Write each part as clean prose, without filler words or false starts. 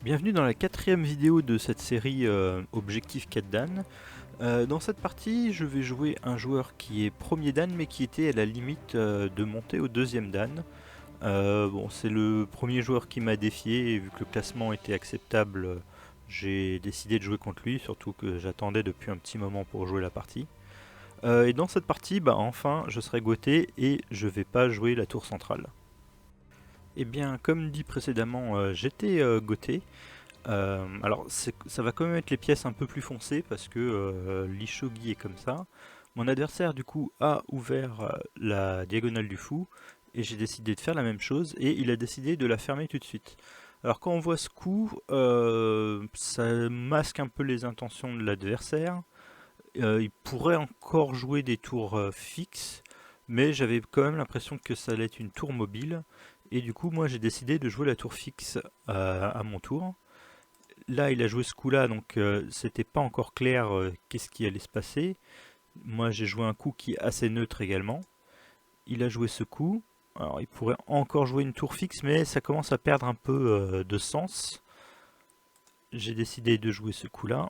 Bienvenue dans la quatrième vidéo de cette série Objectif 4 Dan. Dans cette partie, je vais jouer un joueur qui est premier Dan mais qui était à la limite de monter au deuxième Dan. Bon, c'est le premier joueur qui m'a défié et vu que le classement était acceptable, j'ai décidé de jouer contre lui, surtout que j'attendais depuis un petit moment pour jouer la partie. Et dans cette partie, enfin, je serai Gauthier et je vais pas jouer la tour centrale. Et bien, comme dit précédemment, j'étais Gauthier. Alors ça va quand même être les pièces un peu plus foncées parce que l'Ishogi est comme ça. Mon adversaire du coup a ouvert la diagonale du fou et j'ai décidé de faire la même chose et il a décidé de la fermer tout de suite. Alors quand on voit ce coup, ça masque un peu les intentions de l'adversaire. Il pourrait encore jouer des tours fixes, mais j'avais quand même l'impression que ça allait être une tour mobile. Et du coup moi j'ai décidé de jouer la tour fixe à mon tour. Là, il a joué ce coup-là, donc c'était pas encore clair qu'est-ce qui allait se passer. Moi, j'ai joué un coup qui est assez neutre également. Il a joué ce coup. Alors, il pourrait encore jouer une tour fixe, mais ça commence à perdre un peu de sens. J'ai décidé de jouer ce coup-là.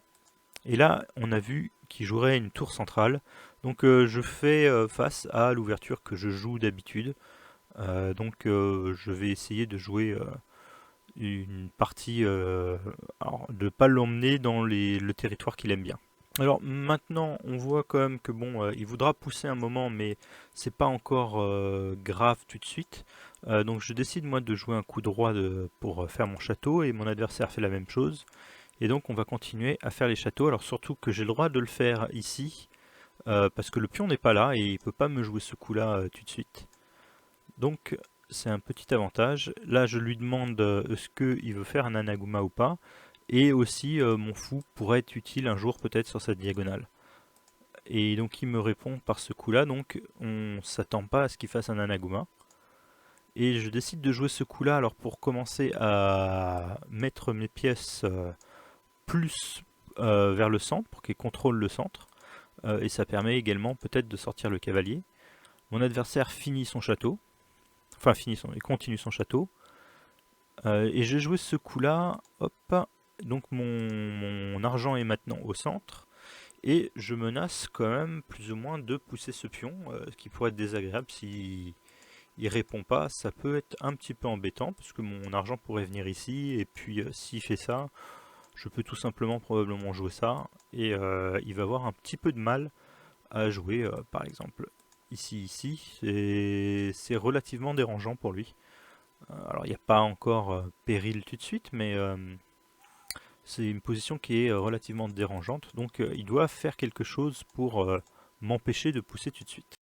Et là, on a vu qu'il jouerait une tour centrale. Donc, je fais face à l'ouverture que je joue d'habitude. Je vais essayer de jouer une partie, alors, de ne pas l'emmener dans le territoire qu'il aime bien. Alors maintenant, on voit quand même que bon, il voudra pousser un moment, mais c'est pas encore grave tout de suite. Donc je décide moi de jouer un coup droit pour faire mon château et mon adversaire fait la même chose. Et donc on va continuer à faire les châteaux. Alors surtout que j'ai le droit de le faire ici parce que le pion n'est pas là et il peut pas me jouer ce coup-là tout de suite. Donc c'est un petit avantage. Là je lui demande est-ce qu'il veut faire un Anaguma ou pas. Et aussi mon fou pourrait être utile un jour peut-être sur cette diagonale. Et donc il me répond par ce coup-là, donc on s'attend pas à ce qu'il fasse un Anaguma. Et je décide de jouer ce coup-là alors pour commencer à mettre mes pièces plus vers le centre, pour qu'il contrôle le centre. Et ça permet également peut-être de sortir le cavalier. Mon adversaire finit son château, il continue son château. Et j'ai joué ce coup-là, hop, donc mon argent est maintenant au centre. Et je menace quand même plus ou moins de pousser ce pion, ce qui pourrait être désagréable si il répond pas. Ça peut être un petit peu embêtant parce que mon argent pourrait venir ici et puis s'il fait ça, je peux tout simplement probablement jouer ça et il va avoir un petit peu de mal à jouer par exemple ici. C'est relativement dérangeant pour lui. Alors il n'y a pas encore péril tout de suite, mais c'est une position qui est relativement dérangeante, donc il doit faire quelque chose pour m'empêcher de pousser tout de suite.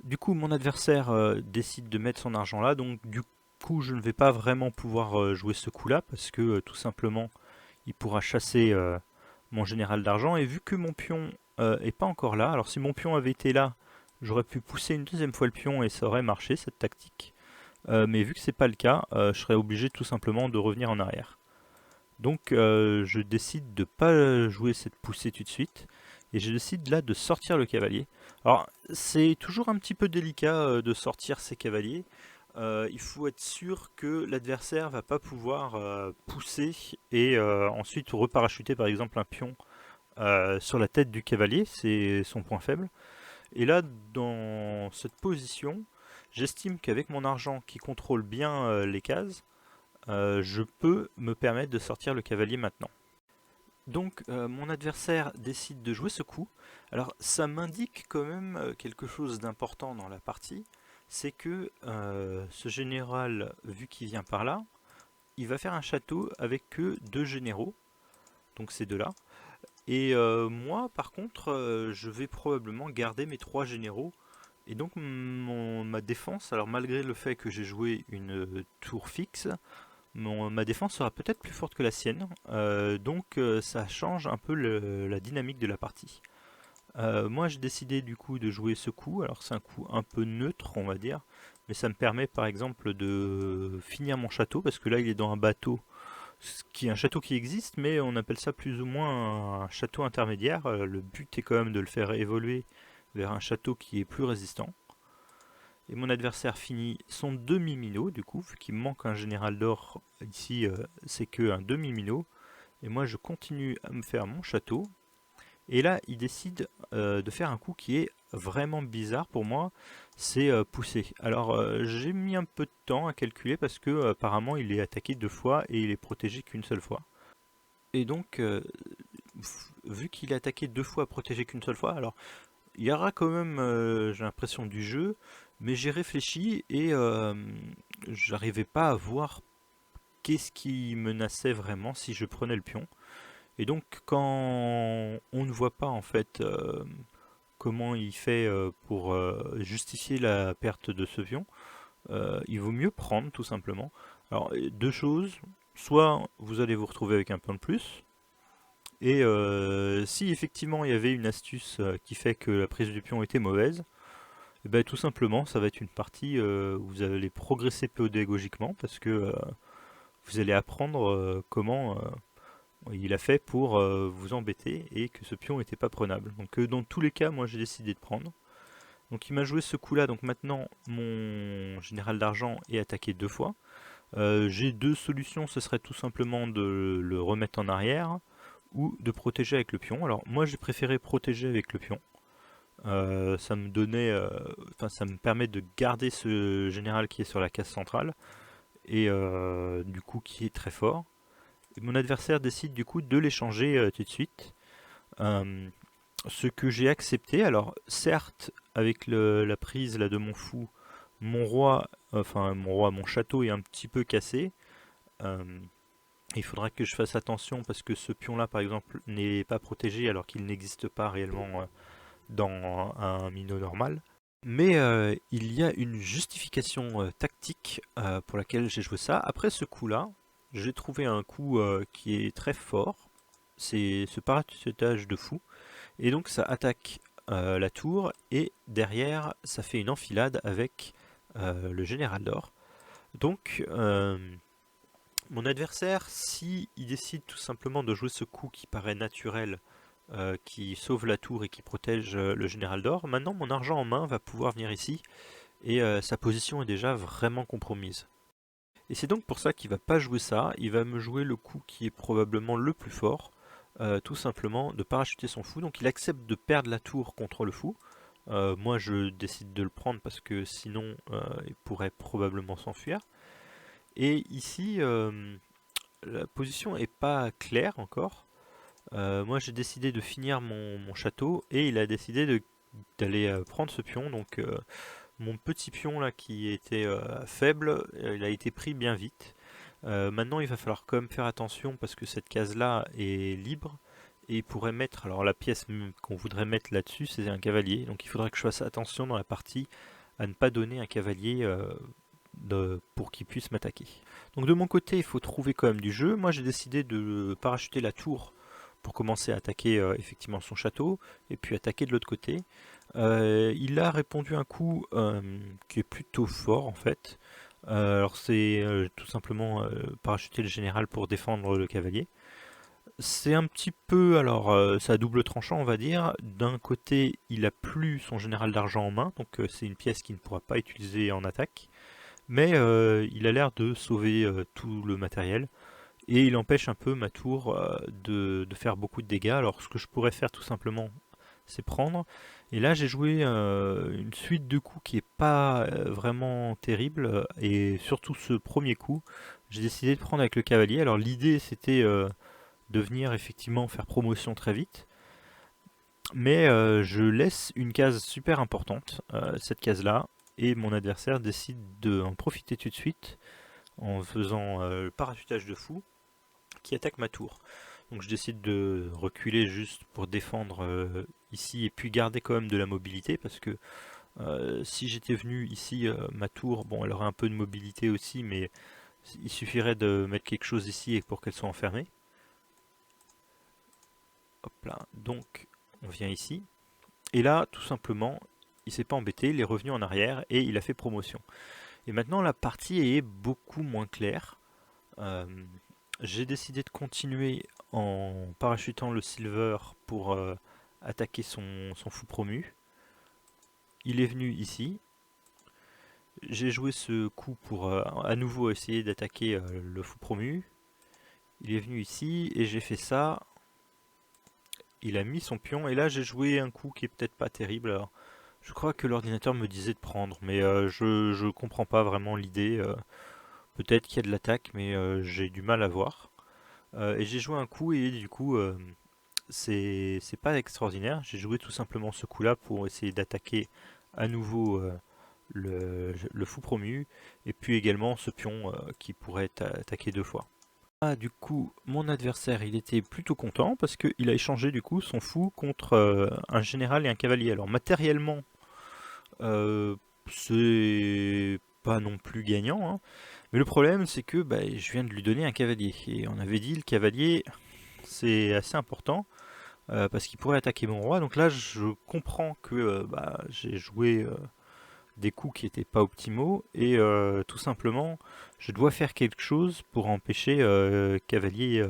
Du coup, mon adversaire décide de mettre son argent là, donc du coup, je ne vais pas vraiment pouvoir jouer ce coup-là, parce que tout simplement, il pourra chasser mon général d'argent, et vu que mon pion est pas encore là, alors si mon pion avait été là, j'aurais pu pousser une deuxième fois le pion et ça aurait marché cette tactique. Mais vu que c'est pas le cas, je serais obligé tout simplement de revenir en arrière. Donc je décide de pas jouer cette poussée tout de suite et je décide là de sortir le cavalier. Alors c'est toujours un petit peu délicat de sortir ces cavaliers. Il faut être sûr que l'adversaire va pas pouvoir pousser et ensuite reparachuter par exemple un pion sur la tête du cavalier, c'est son point faible. Et là dans cette position, j'estime qu'avec mon argent qui contrôle bien les cases, je peux me permettre de sortir le cavalier maintenant. Donc mon adversaire décide de jouer ce coup. Alors ça m'indique quand même quelque chose d'important dans la partie, c'est que ce général, vu qu'il vient par là, il va faire un château avec que deux généraux, donc ces deux-là. Et moi par contre, je vais probablement garder mes trois généraux. Et donc ma défense, alors malgré le fait que j'ai joué une tour fixe, ma défense sera peut-être plus forte que la sienne, ça change un peu la dynamique de la partie. Moi j'ai décidé du coup de jouer ce coup, alors c'est un coup un peu neutre on va dire, mais ça me permet par exemple de finir mon château, parce que là il est dans un bateau, ce qui est un château qui existe, mais on appelle ça plus ou moins un château intermédiaire. Le but est quand même de le faire évoluer vers un château qui est plus résistant. Et mon adversaire finit son demi-minot, du coup, vu qu'il me manque un général d'or, ici c'est que un demi-minot. Et moi je continue à me faire mon château. Et là il décide de faire un coup qui est vraiment bizarre pour moi, c'est pousser. Alors j'ai mis un peu de temps à calculer parce que apparemment il est attaqué 2 fois et il est protégé qu'une seule fois. Et donc vu qu'il est attaqué 2 fois, protégé qu'une seule fois, alors il y aura quand même, j'ai l'impression, du jeu, mais j'ai réfléchi et j'arrivais pas à voir qu'est-ce qui menaçait vraiment si je prenais le pion. Et donc quand on ne voit pas en fait comment il fait pour justifier la perte de ce pion, il vaut mieux prendre tout simplement. Alors deux choses, soit vous allez vous retrouver avec un pion de plus, et si effectivement il y avait une astuce qui fait que la prise du pion était mauvaise, et ben, tout simplement ça va être une partie où vous allez progresser pédagogiquement parce que vous allez apprendre comment il a fait pour vous embêter et que ce pion n'était pas prenable. Donc dans tous les cas, moi j'ai décidé de prendre. Donc il m'a joué ce coup là, donc maintenant mon général d'argent est attaqué 2 fois. J'ai deux solutions, ce serait tout simplement de le remettre en arrière ou de protéger avec le pion. Alors moi j'ai préféré protéger avec le pion. Ça me donnait, ça me permet de garder ce général qui est sur la case centrale et du coup qui est très fort. Et mon adversaire décide du coup de l'échanger tout de suite. Euh, Ce que j'ai accepté. Alors certes, avec la prise là de mon fou, mon château est un petit peu cassé. Euh, il faudra que je fasse attention parce que ce pion là par exemple n'est pas protégé alors qu'il n'existe pas réellement dans un minot normal. Mais il y a une justification tactique pour laquelle j'ai joué ça. Après ce coup-là, j'ai trouvé un coup qui est très fort. C'est ce parachutage de fou. Et donc ça attaque la tour et derrière ça fait une enfilade avec le général d'or. Donc mon adversaire, si il décide tout simplement de jouer ce coup qui paraît naturel, qui sauve la tour et qui protège le général d'or, maintenant mon argent en main va pouvoir venir ici et sa position est déjà vraiment compromise. Et c'est donc pour ça qu'il va pas jouer ça, il va me jouer le coup qui est probablement le plus fort, tout simplement de parachuter son fou. Donc il accepte de perdre la tour contre le fou. Moi je décide de le prendre parce que sinon il pourrait probablement s'enfuir. Et ici la position est pas claire encore. Moi j'ai décidé de finir mon château et il a décidé d'aller prendre ce pion. Donc mon petit pion là qui était faible, il a été pris bien vite. Maintenant il va falloir quand même faire attention parce que cette case là est libre et il pourrait mettre, alors la pièce qu'on voudrait mettre là-dessus c'est un cavalier, donc il faudra que je fasse attention dans la partie à ne pas donner un cavalier pour qu'il puisse m'attaquer. Donc de mon côté il faut trouver quand même du jeu. Moi j'ai décidé de parachuter la tour pour commencer à attaquer effectivement son château et puis attaquer de l'autre côté. Il a répondu un coup qui est plutôt fort en fait. Alors c'est tout simplement parachuter le général pour défendre le cavalier. C'est un petit peu, alors c'est à double tranchant on va dire. D'un côté il a plus son général d'argent en main, donc c'est une pièce qu'il ne pourra pas utiliser en attaque. Mais il a l'air de sauver tout le matériel. Et il empêche un peu ma tour de faire beaucoup de dégâts. Alors ce que je pourrais faire tout simplement c'est prendre. Et là j'ai joué une suite de coups qui est pas vraiment terrible. Et surtout ce premier coup, j'ai décidé de prendre avec le cavalier. Alors l'idée c'était de venir effectivement faire promotion très vite. Mais je laisse une case super importante, cette case là. Et mon adversaire décide d'en profiter tout de suite en faisant le parachutage de fou qui attaque ma tour. Donc je décide de reculer juste pour défendre ici et puis garder quand même de la mobilité parce que si j'étais venu ici, ma tour, bon elle aurait un peu de mobilité aussi mais il suffirait de mettre quelque chose ici et pour qu'elle soit enfermée. Hop là, donc on vient ici. Et là tout simplement il s'est pas embêté, il est revenu en arrière et il a fait promotion. Et maintenant la partie est beaucoup moins claire. Euh, J'ai décidé de continuer en parachutant le silver pour attaquer son fou promu. Il est venu ici. j'ai joué ce coup pour à nouveau essayer d'attaquer le fou promu. Il est venu ici et j'ai fait ça. Il a mis son pion et là j'ai joué un coup qui est peut-être pas terrible. Alors, je crois que l'ordinateur me disait de prendre, mais je comprends pas vraiment l'idée. Peut-être qu'il y a de l'attaque, mais j'ai du mal à voir. Et j'ai joué un coup et du coup c'est pas extraordinaire. J'ai joué tout simplement ce coup-là pour essayer d'attaquer à nouveau le fou promu et puis également ce pion qui pourrait être attaqué deux fois. Ah, du coup, mon adversaire, il était plutôt content parce qu'il a échangé du coup son fou contre un général et un cavalier. Alors matériellement, euh, c'est pas non plus gagnant, hein. Mais le problème, c'est que bah, je viens de lui donner un cavalier. Et on avait dit le cavalier, c'est assez important parce qu'il pourrait attaquer mon roi. Donc là, je comprends que bah, j'ai joué des coups qui n'étaient pas optimaux et tout simplement je dois faire quelque chose pour empêcher cavalier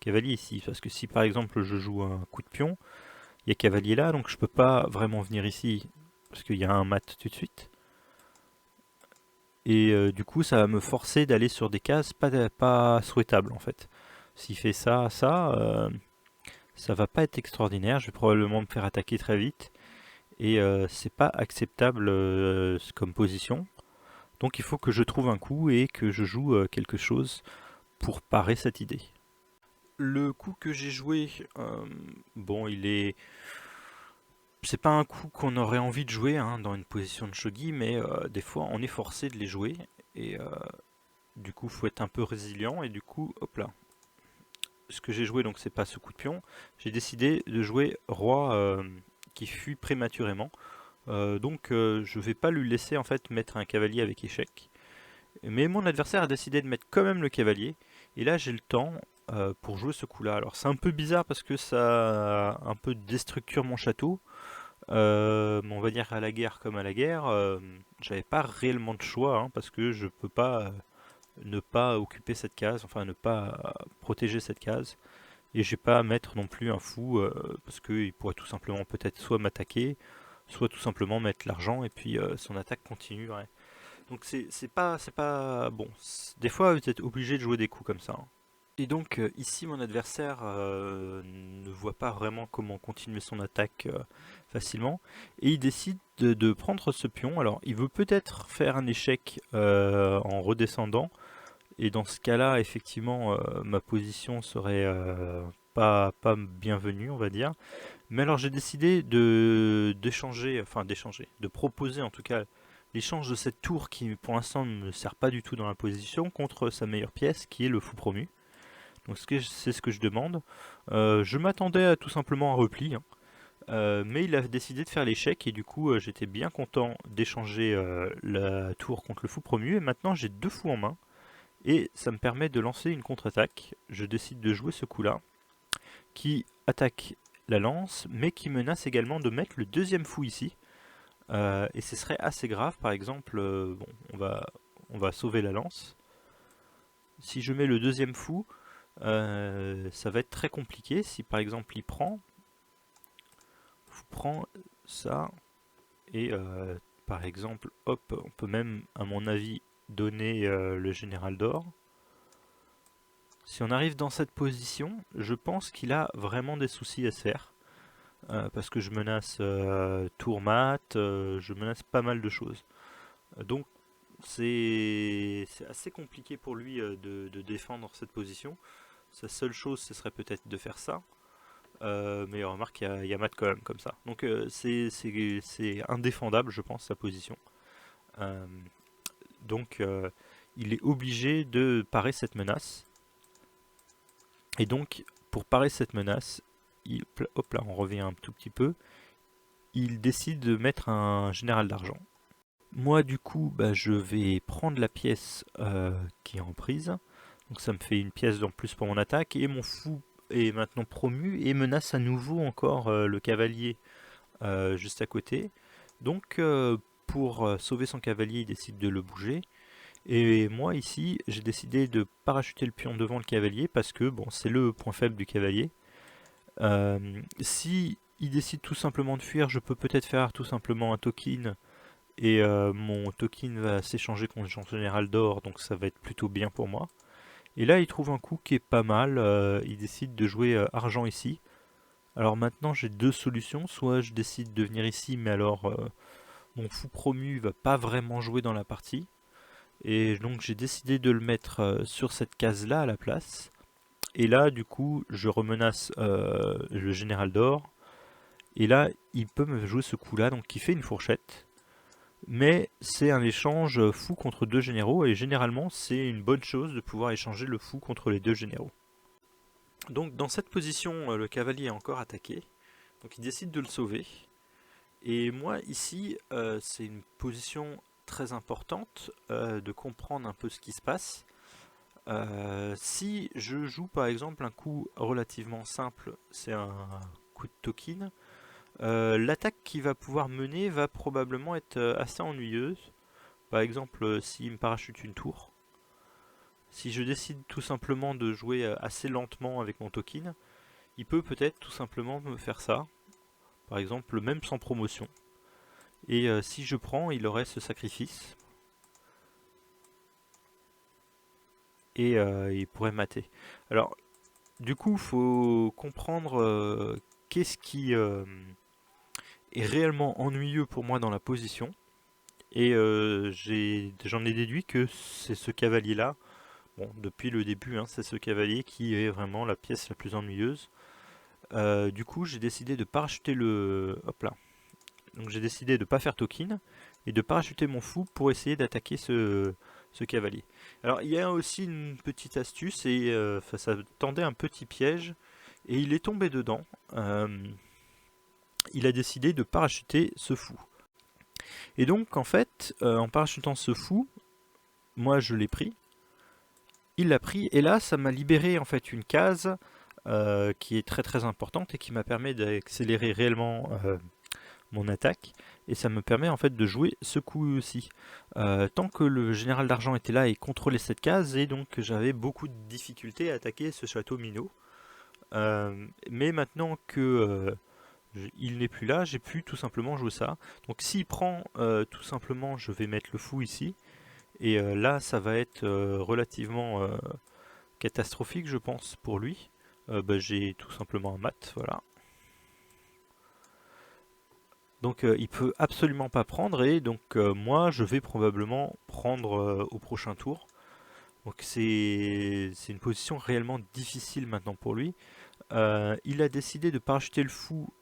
ici, parce que si par exemple je joue un coup de pion, il y a cavalier là, donc je peux pas vraiment venir ici parce qu'il y a un mat tout de suite et du coup ça va me forcer d'aller sur des cases pas souhaitables en fait. S'il fait ça va pas être extraordinaire, je vais probablement me faire attaquer très vite et c'est pas acceptable comme position. Donc il faut que je trouve un coup et que je joue quelque chose pour parer cette idée. Le coup que j'ai joué, bon, c'est pas un coup qu'on aurait envie de jouer hein, dans une position de shogi, mais des fois on est forcé de les jouer et du coup faut être un peu résilient et du coup, hop là. Ce que j'ai joué donc c'est pas ce coup de pion, j'ai décidé de jouer roi qui fuit prématurément. Donc je vais pas lui laisser en fait mettre un cavalier avec échec. Mais mon adversaire a décidé de mettre quand même le cavalier. Et là, j'ai le temps pour jouer ce coup-là. Alors, c'est un peu bizarre parce que ça un peu déstructure mon château. Mais on va dire à la guerre comme à la guerre. J'avais pas réellement de choix hein, parce que je peux pas ne pas occuper cette case, enfin ne pas protéger cette case. Et j'ai pas à mettre non plus un fou parce qu'il pourrait tout simplement peut-être soit m'attaquer, soit tout simplement mettre l'argent et puis son attaque continuerait. Donc c'est pas bon. Des fois vous êtes obligé de jouer des coups comme ça, hein. Et donc ici mon adversaire ne voit pas vraiment comment continuer son attaque facilement et il décide de prendre ce pion. Alors il veut peut-être faire un échec en redescendant et dans ce cas-là effectivement ma position serait pas bienvenue on va dire. Mais alors j'ai décidé de proposer en tout cas l'échange de cette tour qui pour l'instant ne me sert pas du tout dans la position contre sa meilleure pièce qui est le fou promu. Donc c'est ce que je demande. Je m'attendais à tout simplement un repli, hein. Mais il a décidé de faire l'échec et du coup j'étais bien content d'échanger la tour contre le fou promu et maintenant j'ai deux fous en main et ça me permet de lancer une contre-attaque. Je décide de jouer ce coup-là qui attaque la lance mais qui menace également de mettre le deuxième fou ici. Et ce serait assez grave, par exemple, bon, on va sauver la lance. Si je mets le deuxième fou, ça va être très compliqué. Si par exemple il prend ça, et par exemple, hop, on peut même, à mon avis, donner le général d'or. Si on arrive dans cette position, je pense qu'il a vraiment des soucis à se faire. Parce que je menace tour mat, je menace pas mal de choses. Donc c'est assez compliqué pour lui de défendre cette position. Sa seule chose, ce serait peut-être de faire ça. Mais remarque, il y a mat quand même comme ça. Donc c'est indéfendable, je pense, sa position. Euh, donc il est obligé de parer cette menace. Et donc, pour parer cette menace, hop là, on revient un tout petit peu. Il décide de mettre un général d'argent. Moi, du coup, bah, je vais prendre la pièce qui est en prise. Donc ça me fait une pièce en plus pour mon attaque. Et mon fou est maintenant promu et menace à nouveau encore le cavalier juste à côté. Donc pour sauver son cavalier, il décide de le bouger. Et moi ici, j'ai décidé de parachuter le pion devant le cavalier parce que bon, c'est le point faible du cavalier. Si il décide tout simplement de fuir, je peux peut-être faire tout simplement un token et mon token va s'échanger contre son général d'or, donc ça va être plutôt bien pour moi. Et là il trouve un coup qui est pas mal, il décide de jouer argent ici. Alors maintenant j'ai deux solutions, soit je décide de venir ici, mais alors mon fou promu va pas vraiment jouer dans la partie. Et donc j'ai décidé de le mettre sur cette case là à la place. Et là du coup je remenace le général d'or. Et là il peut me jouer ce coup là, donc il fait une fourchette. Mais c'est un échange fou contre deux généraux, et généralement c'est une bonne chose de pouvoir échanger le fou contre les deux généraux. Donc dans cette position, le cavalier est encore attaqué, donc il décide de le sauver. Et moi ici, c'est une position très importante de comprendre un peu ce qui se passe. Si je joue par exemple un coup relativement simple, c'est un coup de token, l'attaque qu'il va pouvoir mener va probablement être assez ennuyeuse. Par exemple, s'il me parachute une tour. Si je décide tout simplement de jouer assez lentement avec mon token, il peut peut-être tout simplement me faire ça. Par exemple, même sans promotion. Et si je prends, il aurait ce sacrifice. Et il pourrait mater. Alors, du coup, il faut comprendre qu'est-ce qui est réellement ennuyeux pour moi dans la position. Et j'en ai déduit que c'est ce cavalier-là. Bon, depuis le début, hein, c'est ce cavalier qui est vraiment la pièce la plus ennuyeuse. Du coup, j'ai décidé de parachuter le... Hop là. Donc j'ai décidé de ne pas faire token et de parachuter mon fou pour essayer d'attaquer ce cavalier. Alors il y a aussi une petite astuce, et ça tendait un petit piège et il est tombé dedans. Il a décidé de parachuter ce fou. Et donc en fait, en parachutant ce fou, moi je l'ai pris, il l'a pris, et là ça m'a libéré en fait une case qui est très très importante et qui m'a permis d'accélérer réellement mon attaque, et ça me permet en fait de jouer ce coup aussi. Tant que le général d'argent était là et contrôlait cette case, et donc j'avais beaucoup de difficultés à attaquer ce château minot. Mais maintenant que il n'est plus là, j'ai pu tout simplement jouer ça. Donc s'il prend, tout simplement je vais mettre le fou ici, et là ça va être relativement catastrophique je pense pour lui. J'ai tout simplement un mat, voilà. Donc il peut absolument pas prendre, et donc moi je vais probablement prendre au prochain tour. Donc c'est une position réellement difficile maintenant pour lui. Il a décidé de parachuter le fou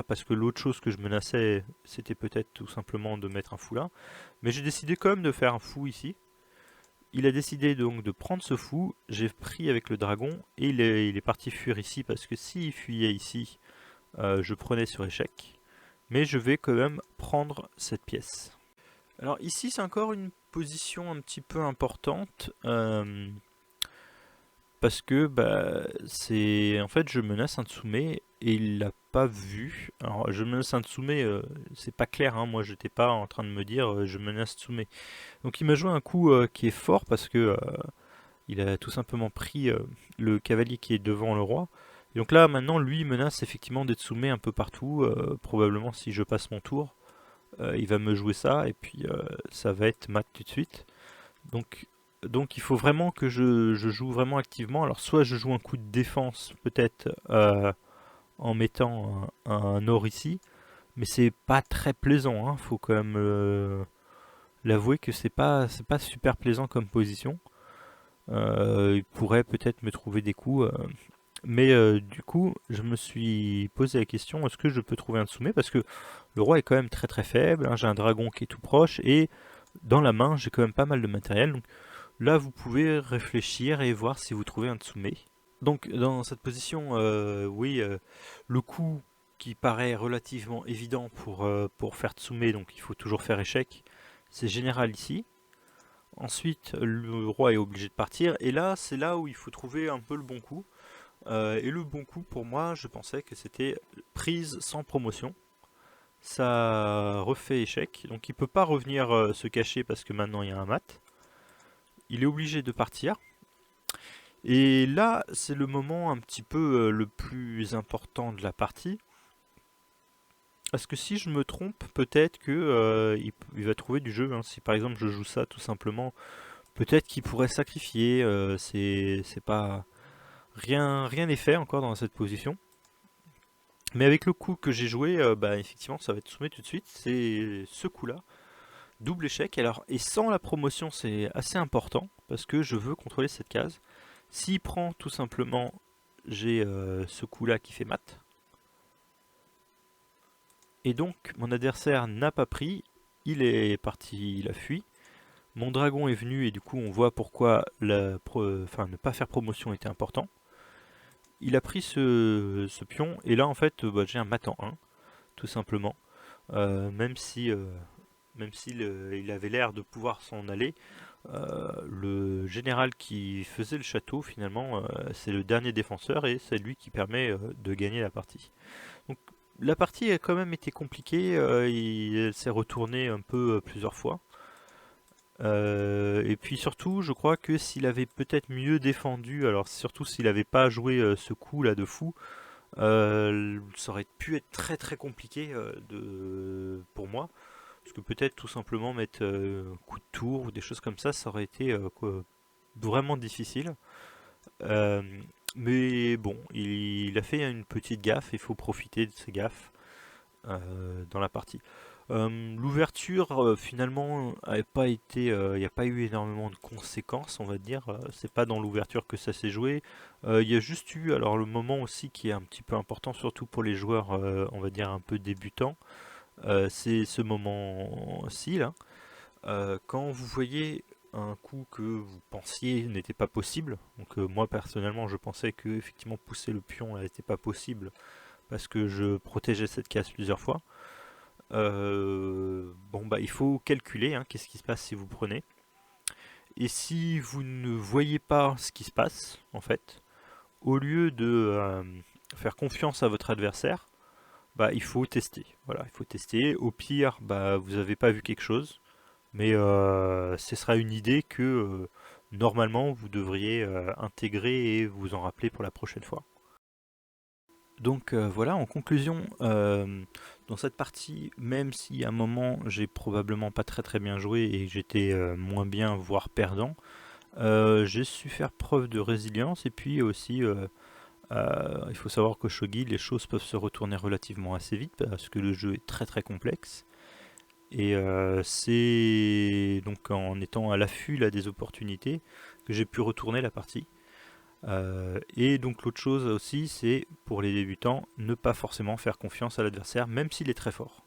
parce que l'autre chose que je menaçais, c'était peut-être tout simplement de mettre un fou là. Mais j'ai décidé quand même de faire un fou ici. Il a décidé donc de prendre ce fou, j'ai pris avec le dragon, et il est parti fuir ici, parce que s'il fuyait ici, je prenais sur échec. Mais je vais quand même prendre cette pièce. Alors ici c'est encore une position un petit peu importante, parce que c'est en fait je menace un Tsume et il l'a pas vu. Alors je menace un Tsume, c'est pas clair, hein, moi j'étais pas en train de me dire je menace Tsume. Donc il m'a joué un coup qui est fort, parce que il a tout simplement pris le cavalier qui est devant le roi. Et donc là maintenant lui il menace effectivement des Tsume un peu partout, probablement si je passe mon tour. Il va me jouer ça, et puis ça va être mat tout de suite. Donc il faut vraiment que je joue vraiment activement. Alors soit je joue un coup de défense peut-être en mettant un or ici, mais c'est pas très plaisant, hein. Faut quand même l'avouer que c'est pas super plaisant comme position. Il pourrait peut-être me trouver des coups, mais du coup, je me suis posé la question, est-ce que je peux trouver un Tsume? Parce que le roi est quand même très très faible, hein, j'ai un dragon qui est tout proche, et dans la main, j'ai quand même pas mal de matériel. Donc là, vous pouvez réfléchir et voir si vous trouvez un Tsume. Donc dans cette position, oui, le coup qui paraît relativement évident pour faire Tsume, donc il faut toujours faire échec, c'est général ici. Ensuite, le roi est obligé de partir, et là, c'est là où il faut trouver un peu le bon coup. Et le bon coup pour moi, je pensais que c'était prise sans promotion. Ça refait échec, donc il peut pas revenir se cacher parce que maintenant il y a un mat. Il est obligé de partir. Et là, c'est le moment un petit peu le plus important de la partie. Parce que si je me trompe, peut-être que il va trouver du jeu, hein. Si par exemple je joue ça tout simplement, peut-être qu'il pourrait sacrifier. C'est pas rien n'est fait encore dans cette position. Mais avec le coup que j'ai joué, bah effectivement ça va être soumis tout de suite. C'est ce coup-là, double échec. Alors et sans la promotion c'est assez important parce que je veux contrôler cette case. S'il prend tout simplement, j'ai ce coup-là qui fait mat. Et donc mon adversaire n'a pas pris, il est parti, il a fui. Mon dragon est venu et du coup on voit pourquoi ne pas faire promotion était important. Il a pris ce pion et là en fait bah, j'ai un mat en 1 tout simplement. Même si même s'il il avait l'air de pouvoir s'en aller, le général qui faisait le château finalement c'est le dernier défenseur et c'est lui qui permet de gagner la partie. Donc la partie a quand même été compliquée, elle s'est retournée un peu plusieurs fois. Et puis surtout, je crois que s'il avait peut-être mieux défendu, alors surtout s'il n'avait pas joué ce coup là de fou, ça aurait pu être très très compliqué pour moi. Parce que peut-être tout simplement mettre un coup de tour ou des choses comme ça aurait été vraiment difficile. Euh, mais bon, il a fait une petite gaffe, il faut profiter de ces gaffes dans la partie. L'ouverture finalement avait pas été, il n'y a pas eu énormément de conséquences, on va dire. C'est pas dans l'ouverture que ça s'est joué. Il y a juste eu, alors le moment aussi qui est un petit peu important, surtout pour les joueurs, on va dire un peu débutants, c'est ce moment-ci là. Quand vous voyez un coup que vous pensiez n'était pas possible, donc moi personnellement je pensais que effectivement pousser le pion n'était pas possible parce que je protégeais cette case plusieurs fois. Bon bah il faut calculer hein, qu'est-ce qui se passe si vous prenez. Et si vous ne voyez pas ce qui se passe, en fait, au lieu de faire confiance à votre adversaire, bah il faut tester. Voilà, il faut tester. Au pire, bah vous n'avez pas vu quelque chose, mais ce sera une idée que normalement vous devriez intégrer et vous en rappeler pour la prochaine fois. Donc voilà, en conclusion, dans cette partie, même si à un moment j'ai probablement pas très bien joué et j'étais moins bien, voire perdant, j'ai su faire preuve de résilience et puis aussi, il faut savoir qu'au shogi, les choses peuvent se retourner relativement assez vite parce que le jeu est très complexe. Et c'est donc en étant à l'affût là, des opportunités que j'ai pu retourner la partie. Et donc l'autre chose aussi, c'est pour les débutants, ne pas forcément faire confiance à l'adversaire, même s'il est très fort.